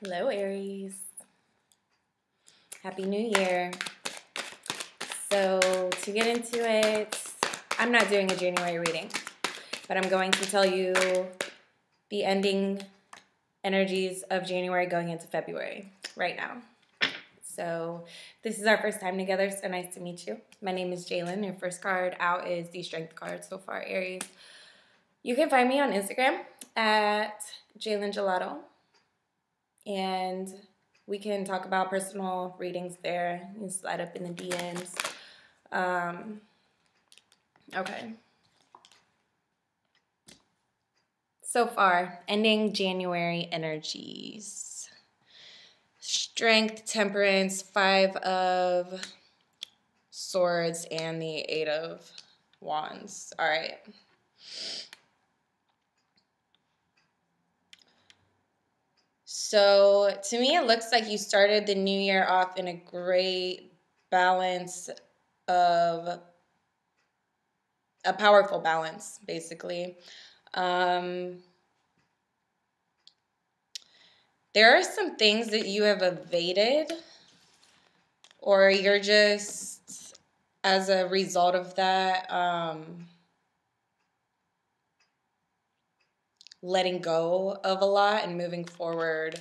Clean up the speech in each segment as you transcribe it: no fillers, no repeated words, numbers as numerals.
Hello, Aries. Happy New Year. So, to get into it, I'm not doing a January reading, but I'm going to tell you the ending energies of January going into February right now. So, this is our first time together, so nice to meet you. My name is Jalen. Your first card out is the Strength card so far, Aries. You can find me on Instagram at Jalen Gelato. And we can talk about personal readings there. You can slide up in the DMs. Okay. So far, ending January energies. Strength, Temperance, 5 of Swords, and the 8 of Wands. All right. So to me, it looks like you started the new year off in a great balance of a powerful balance, basically. There are some things that you have evaded, or you're just, as a result of that, letting go of a lot and moving forward.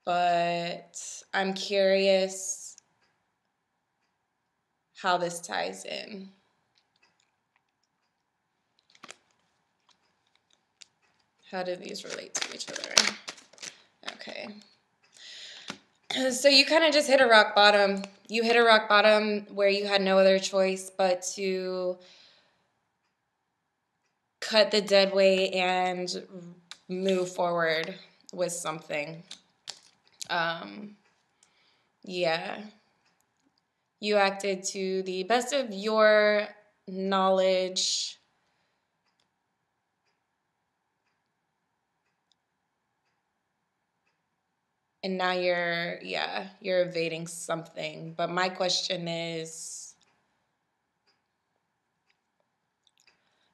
But I'm curious how this ties in. How do these relate to each other? Okay. So you kind of just hit a rock bottom. You hit a rock bottom where you had no other choice but to cut the dead weight and move forward with something. Yeah. You acted to the best of your knowledge. And now you're evading something. But my question is,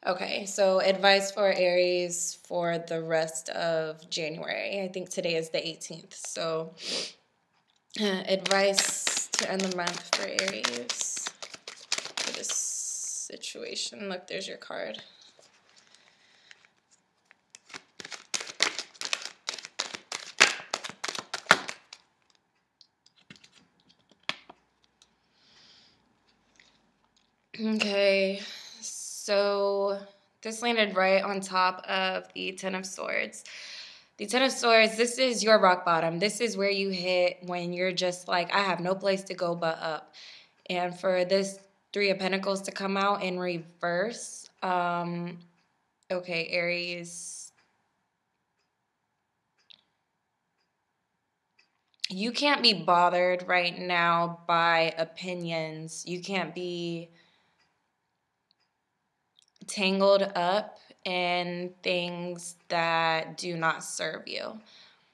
okay, so advice for Aries for the rest of January. I think today is the 18th. So advice to end the month for Aries for this situation. Look, there's your card. Okay, so this landed right on top of the Ten of Swords. The Ten of Swords, this is your rock bottom. This is where you hit when you're just like, I have no place to go but up. And for this Three of Pentacles to come out in reverse, okay, Aries, you can't be bothered right now by opinions. You can't be tangled up in things that do not serve you,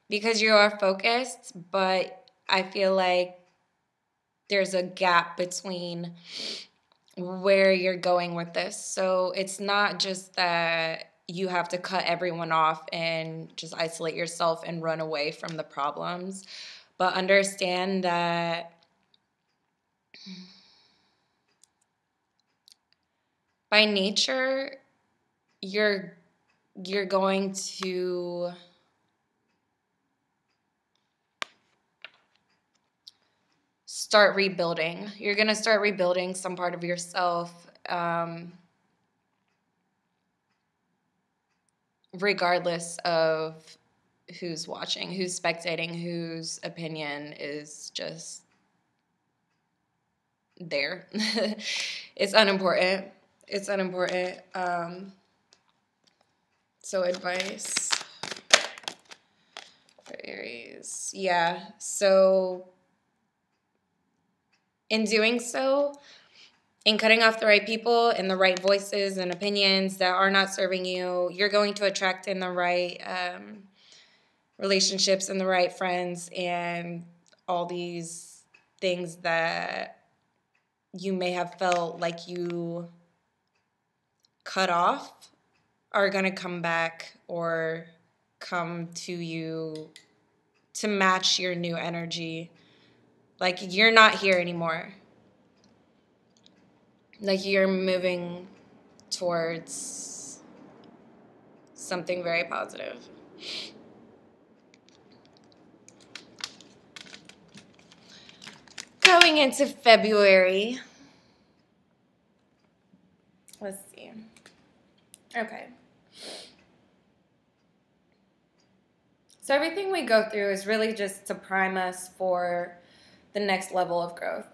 because you are focused, but I feel like there's a gap between where you're going with this. So it's not just that you have to cut everyone off and just isolate yourself and run away from the problems, but understand that by nature, you're going to start rebuilding. You're going to start rebuilding some part of yourself, regardless of who's watching, who's spectating, whose opinion is just there. It's unimportant. It's unimportant. So advice for Aries. Yeah. So in doing so, in cutting off the right people and the right voices and opinions that are not serving you, you're going to attract in the right relationships and the right friends, and all these things that you may have felt like you cut off are going to come back or come to you to match your new energy. Like, you're not here anymore. Like, you're moving towards something very positive. Going into February. Let's see. Okay. So everything we go through is really just to prime us for the next level of growth.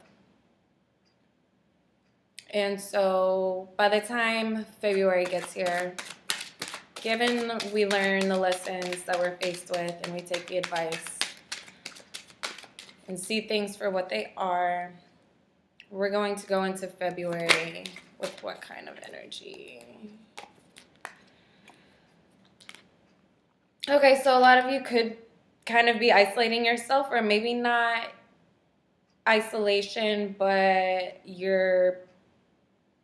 And so by the time February gets here, given we learn the lessons that we're faced with and we take the advice and see things for what they are, we're going to go into February with what kind of energy? Okay, so a lot of you could kind of be isolating yourself, or maybe not isolation, but you're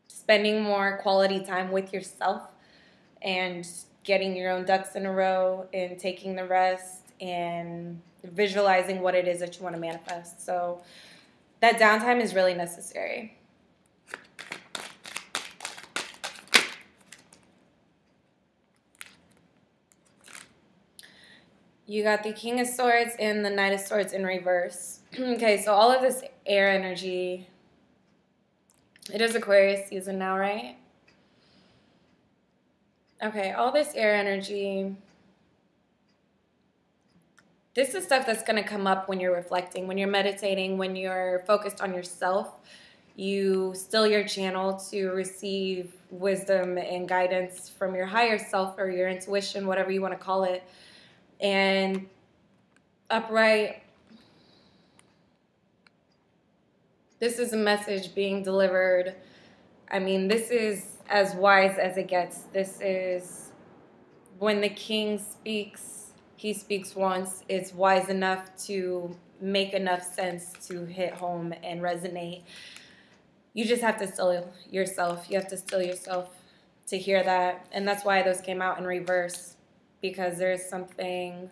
spending more quality time with yourself and getting your own ducks in a row and taking the rest and visualizing what it is that you want to manifest. So that downtime is really necessary. You got the King of Swords and the Knight of Swords in reverse. Okay, so all of this air energy, it is Aquarius season now, right? Okay, all this air energy, this is stuff that's going to come up when you're reflecting, when you're meditating, when you're focused on yourself. You still your channel to receive wisdom and guidance from your higher self or your intuition, whatever you want to call it. And upright, this is a message being delivered. I mean, this is as wise as it gets. This is when the king speaks, he speaks once. It's wise enough to make enough sense to hit home and resonate. You just have to still yourself. You have to still yourself to hear that. And that's why those came out in reverse, because there's something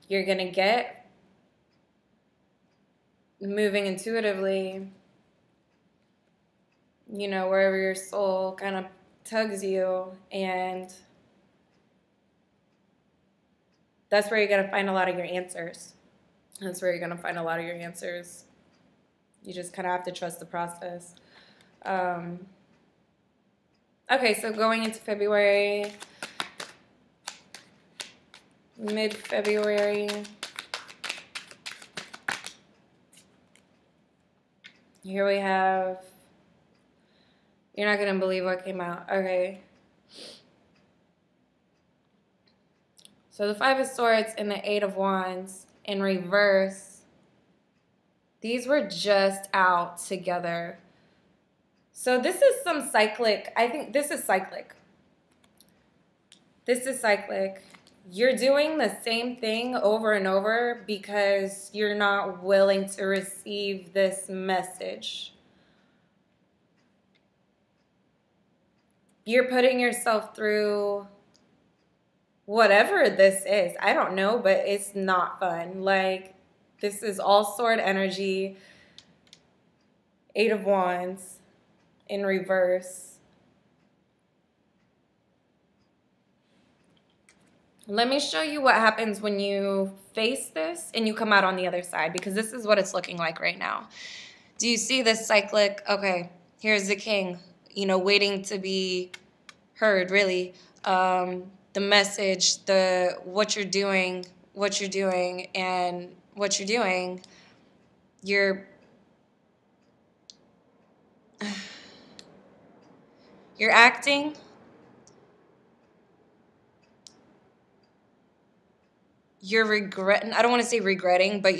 you're going to get moving intuitively, you know, wherever your soul kind of tugs you, and that's where you're going to find a lot of your answers. That's where you're going to find a lot of your answers. You just kind of have to trust the process. Okay, so going into February, mid-February, here we have, you're not going to believe what came out. Okay. So the Five of Swords and the Eight of Wands in reverse, these were just out together. So this is some cyclic, I think this is cyclic. This is cyclic. You're doing the same thing over and over because you're not willing to receive this message. You're putting yourself through whatever this is. I don't know, but it's not fun. Like, this is all sword energy. Eight of Wands in reverse. Let me show you what happens when you face this and you come out on the other side, because this is what it's looking like right now. Do you see this cyclic? Okay, here's the king, you know, waiting to be heard, really. The message, what you're doing, and what you're doing, you're acting. You're regretting, I don't want to say regretting, but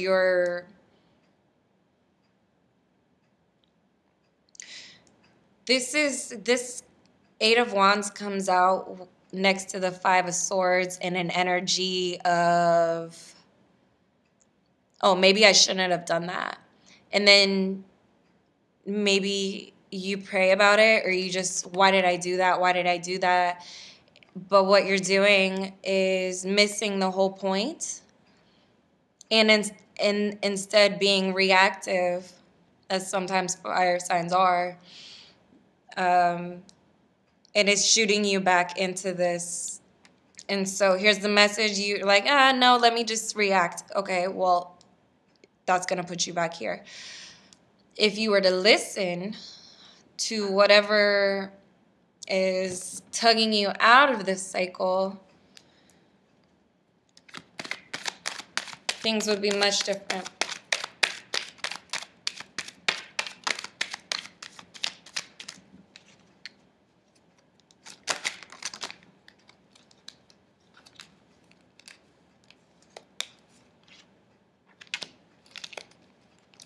this Eight of Wands comes out next to the Five of Swords in an energy of, oh, maybe I shouldn't have done that. And then maybe you pray about it, or you just, why did I do that? Why did I do that? But what you're doing is missing the whole point, and instead being reactive, as sometimes fire signs are, it is shooting you back into this. And so here's the message. You're like, no, let me just react. Okay, well, that's going to put you back here. If you were to listen to whatever is tugging you out of this cycle, things would be much different.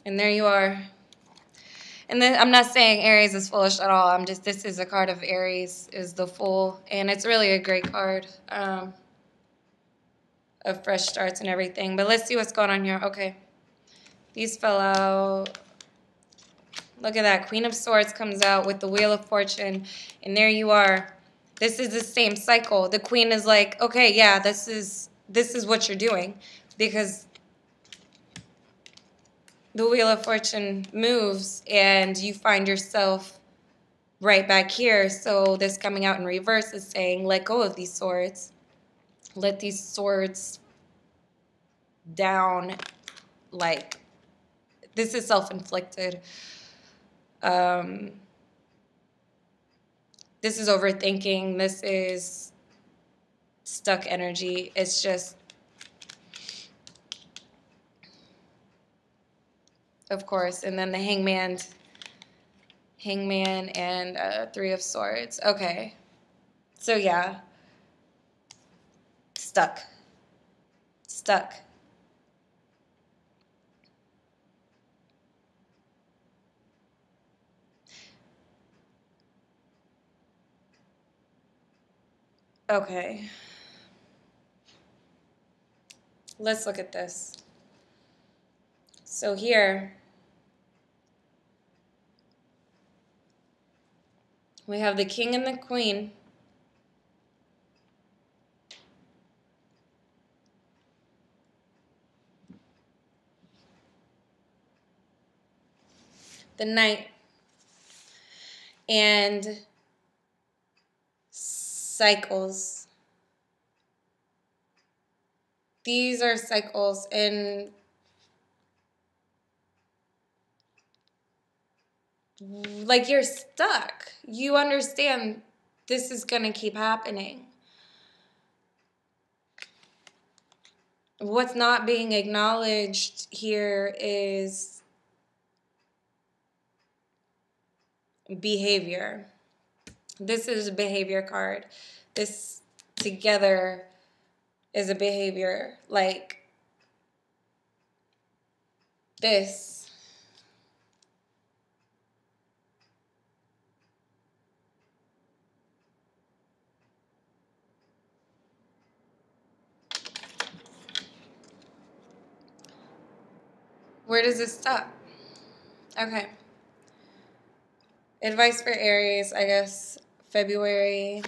And there you are. And then I'm not saying Aries is foolish at all. This is a card of Aries, is the Fool. And it's really a great card of fresh starts and everything. But let's see what's going on here. Okay. These fell out. Look at that. Queen of Swords comes out with the Wheel of Fortune. And there you are. This is the same cycle. The Queen is like, okay, yeah, this is what you're doing. Because the Wheel of Fortune moves and you find yourself right back here. So this coming out in reverse is saying, let go of these swords. Let these swords down. Like, this is self-inflicted. This is overthinking. This is stuck energy. It's just, of course. And then the Hangman and Three of Swords. Okay. So yeah. Stuck. Okay. Let's look at this. So here we have the King and the Queen. The Knight. And cycles. These are cycles, and like you're stuck. You understand this is going to keep happening. What's not being acknowledged here is behavior. This is a behavior card. This together is a behavior. Like this. Where does it stop? Okay. Advice for Aries, I guess, February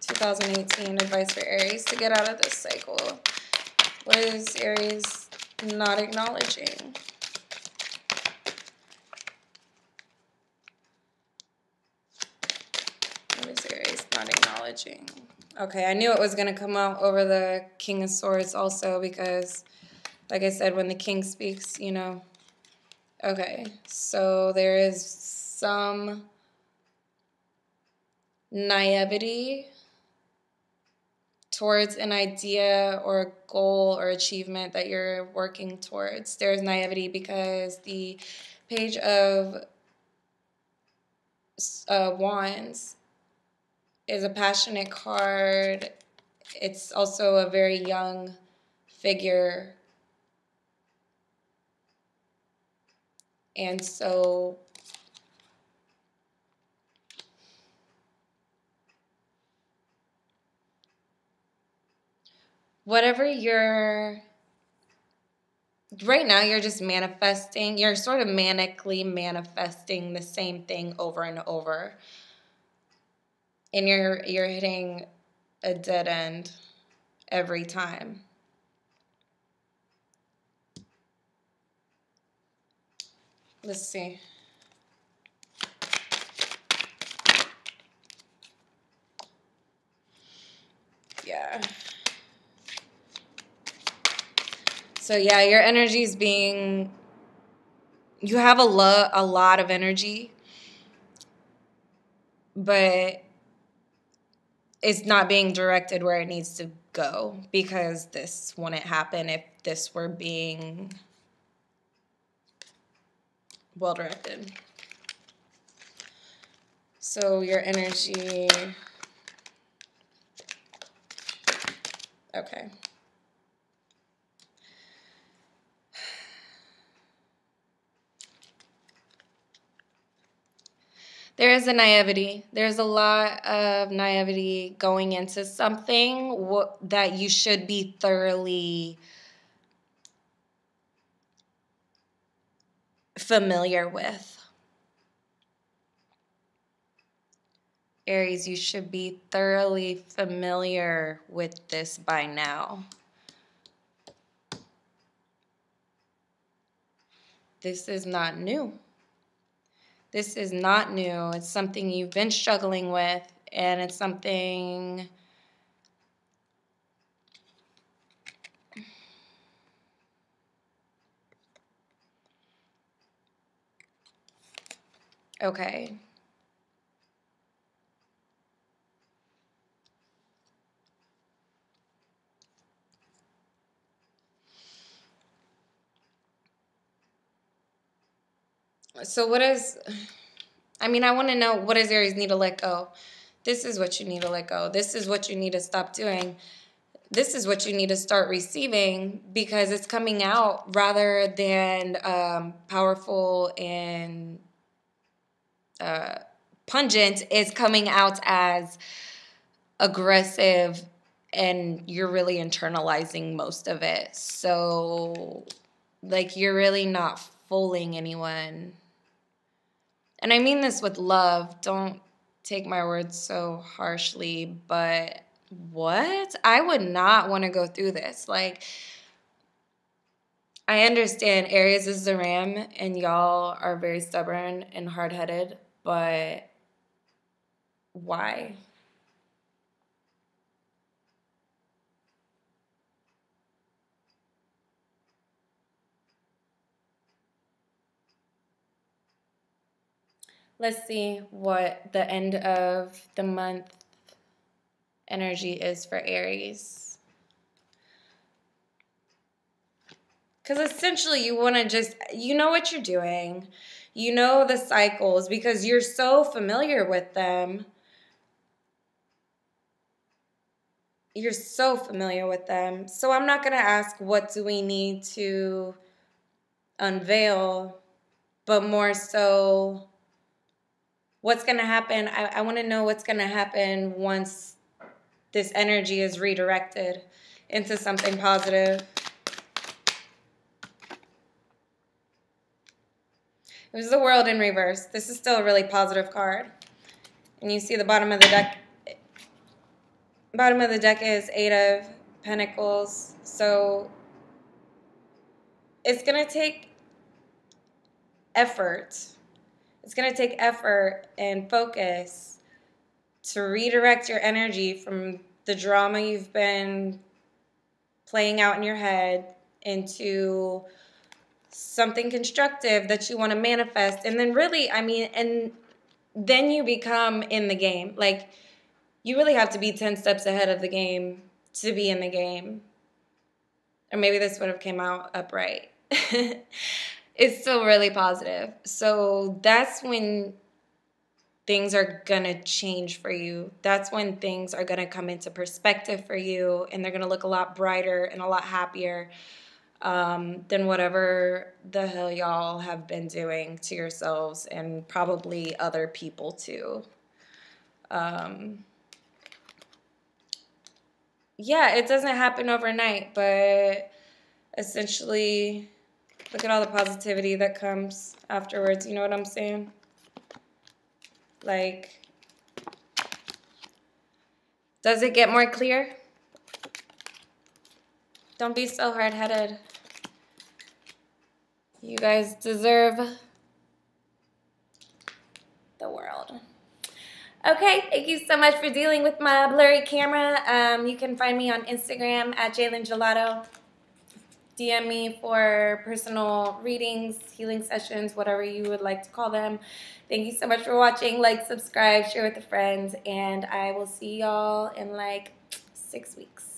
2018. Advice for Aries to get out of this cycle. What is Aries not acknowledging? What is Aries not acknowledging? Okay, I knew it was going to come out over the King of Swords also because, like I said, when the King speaks, you know. Okay, so there is some naivety towards an idea or a goal or achievement that you're working towards. There's naivety because the Page of Wands is a passionate card. It's also a very young figure. And so whatever you're, right now you're just manifesting, you're sort of manically manifesting the same thing over and over. And you're hitting a dead end every time. Let's see. Yeah. So yeah, your energy is being, you have a lot of energy, but it's not being directed where it needs to go, because this wouldn't happen if this were being well directed. So your energy, okay. There is a naivety. There's a lot of naivety going into something that you should be thoroughly familiar with. Aries, you should be thoroughly familiar with this by now. This is not new. This is not new. It's something you've been struggling with, and it's something okay. So what is, I want to know, what does Aries need to let go? This is what you need to let go. This is what you need to stop doing. This is what you need to start receiving, because it's coming out rather than powerful and pungent. It's coming out as aggressive, and you're really internalizing most of it. So, like, you're really not fooling anyone. And I mean this with love. Don't take my words so harshly, but what? I would not want to go through this. Like, I understand Aries is the ram and y'all are very stubborn and hard-headed, but why? Let's see what the end of the month energy is for Aries. Because essentially you want to just, you know what you're doing. You know the cycles because you're so familiar with them. You're so familiar with them. So I'm not going to ask what do we need to unveil, but more so what's going to happen. I want to know what's going to happen once this energy is redirected into something positive. It was the World in reverse. This is still a really positive card. And you see the bottom of the deck. Bottom of the deck is 8 of Pentacles. So it's going to take effort. It's going to take effort and focus to redirect your energy from the drama you've been playing out in your head into something constructive that you want to manifest. And then really, and then you become in the game. Like, you really have to be 10 steps ahead of the game to be in the game. Or maybe this would have came out upright. It's still really positive. So that's when things are going to change for you. That's when things are going to come into perspective for you, and they're going to look a lot brighter and a lot happier than whatever the hell y'all have been doing to yourselves and probably other people too. Yeah, it doesn't happen overnight, but essentially, look at all the positivity that comes afterwards. You know what I'm saying? Like, Does it get more clear? Don't be so hard-headed. You guys deserve the world. Okay, thank you so much for dealing with my blurry camera. You can find me on Instagram at Jalen Gelato. DM me for personal readings, healing sessions, whatever you would like to call them. Thank you so much for watching. Like, subscribe, share with a friend, and I will see y'all in like 6 weeks.